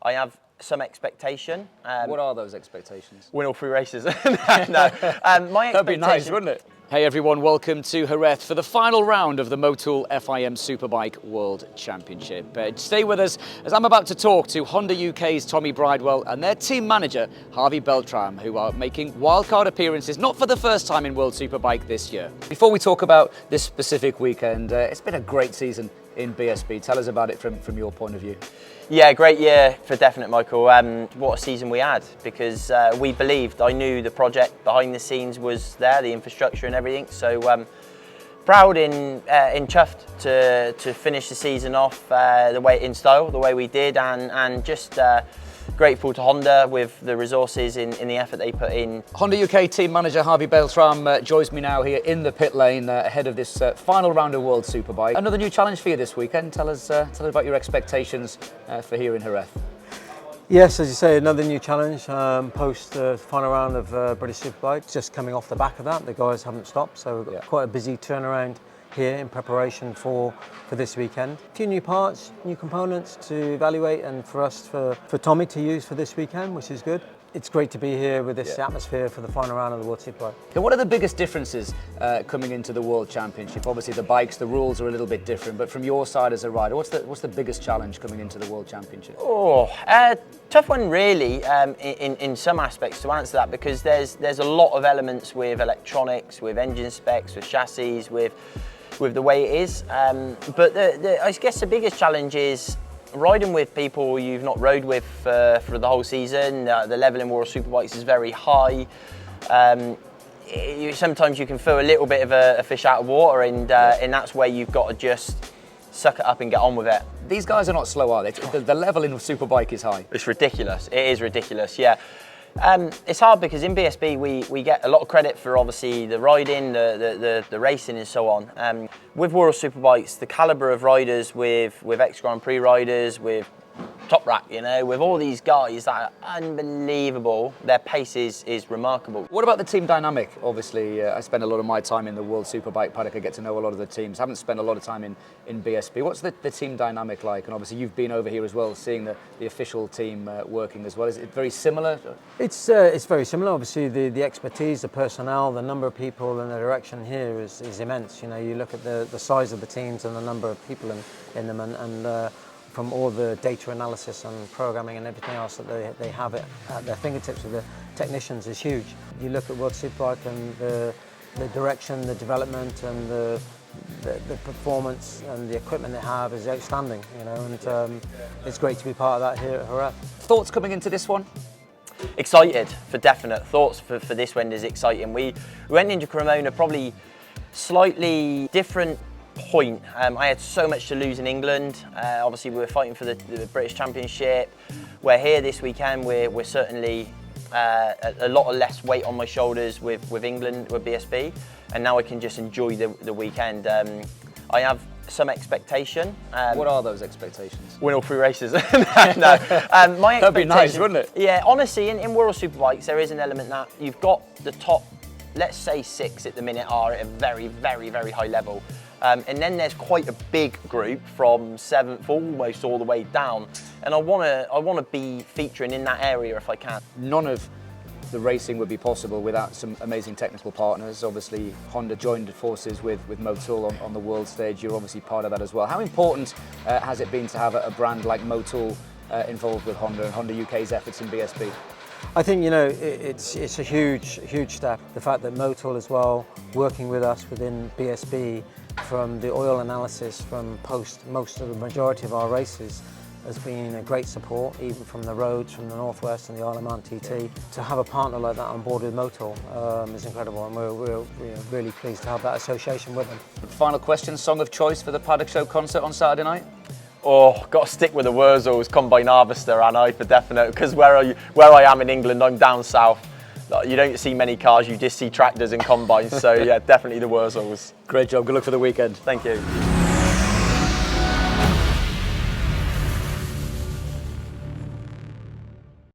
I have some expectation. What are those expectations? Win all 3 races. No, my That'd be nice, wouldn't it? Hey everyone, welcome to Jerez for the final round of the Motul FIM Superbike World Championship. Stay with us as I'm about to talk to Honda UK's Tommy Bridewell and their team manager, Havier Beltran, who are making wildcard appearances, not for the first time in World Superbike this year. Before we talk about this specific weekend, it's been a great season in BSB. Tell us about it from your point of view. Yeah, great year for definite, Michael. What a season we had, because we believed, I knew the project behind the scenes was there, the infrastructure and everything. So proud and chuffed to finish the season off the way in style, the way we did, and just grateful to Honda with the resources in the effort they put in. Honda UK team manager Havier Beltran joins me now here in the pit lane ahead of this final round of World Superbike. Another new challenge for you this weekend. Tell us about your expectations for here in Jerez. Yes, as you say, another new challenge post the final round of British Superbike. Just coming off the back of that, the guys haven't stopped, so we've got quite a busy turnaround here in preparation for this weekend. A few new parts, new components to evaluate, and for us, for Tommy to use for this weekend, which is good. It's great to be here with this atmosphere for the final round of the World Superbike. What are the biggest differences coming into the World Championship? Obviously the bikes, the rules are a little bit different, but from your side as a rider, what's the biggest challenge coming into the World Championship? Tough one really in some aspects to answer that, because there's a lot of elements with electronics, with engine specs, with chassis, with the way it is. But I guess the biggest challenge is riding with people you've not rode with for the whole season. The level in World Superbikes is very high. Sometimes you can feel a little bit of a fish out of water, and that's where you've got to just suck it up and get on with it. These guys are not slow, are they? The level in Superbike is high. It's ridiculous. It is ridiculous, yeah. It's hard because in BSB we get a lot of credit for obviously the riding, the racing and so on. With World Superbikes, the calibre of riders with ex-Grand Prix riders, with Top Rack, you know, with all these guys that are unbelievable. Their pace is remarkable. What about the team dynamic? Obviously, I spend a lot of my time in the World Superbike paddock. I get to know a lot of the teams. I haven't spent a lot of time in BSB. What's the team dynamic like? And obviously you've been over here as well, seeing the official team working as well. Is it very similar? It's very similar. Obviously the expertise, the personnel, the number of people and the direction here is immense. You know, you look at the size of the teams and the number of people in them, and from all the data analysis and programming and everything else that they have at their fingertips with the technicians is huge. You look at World Superbike and the direction, the development and the performance and the equipment they have is outstanding, you know, and it's great to be part of that here at Jerez. Thoughts coming into this one? Excited for definite. Thoughts for this one is exciting. We went into Cremona probably slightly different point. I had so much to lose in England. Obviously we were fighting for the British Championship. We're here this weekend. We're certainly a lot of less weight on my shoulders with England, with BSB, and now I can just enjoy the weekend. I have some expectation. What are those expectations? Win all 3 races. No, that'd be nice, wouldn't it? Yeah, honestly, in World Superbikes there is an element that you've got the top, let's say 6 at the minute, are at a very, very, very high level. And then there's quite a big group from 7th almost all the way down, and I want to be featuring in that area if I can. None of the racing would be possible without some amazing technical partners. Obviously Honda joined forces with Motul on the world stage. You're obviously part of that as well. How important has it been to have a brand like Motul involved with Honda and Honda UK's efforts in BSB? I think, you know, it's a huge step. The fact that Motul as well, working with us within BSB, from the oil analysis from most of the majority of our races, has been a great support, even from the roads, from the Northwest and the Isle of Man TT. To have a partner like that on board with Motul is incredible, and we're really pleased to have that association with them. Final question, song of choice for the Paddock Show concert on Saturday night? Oh, got to stick with the Wurzels Combine Harvester, and I for definite, because where I am in England, I'm down south. You don't see many cars, you just see tractors and combines, so yeah, definitely the Wurzels. Great job, good luck for the weekend. Thank you.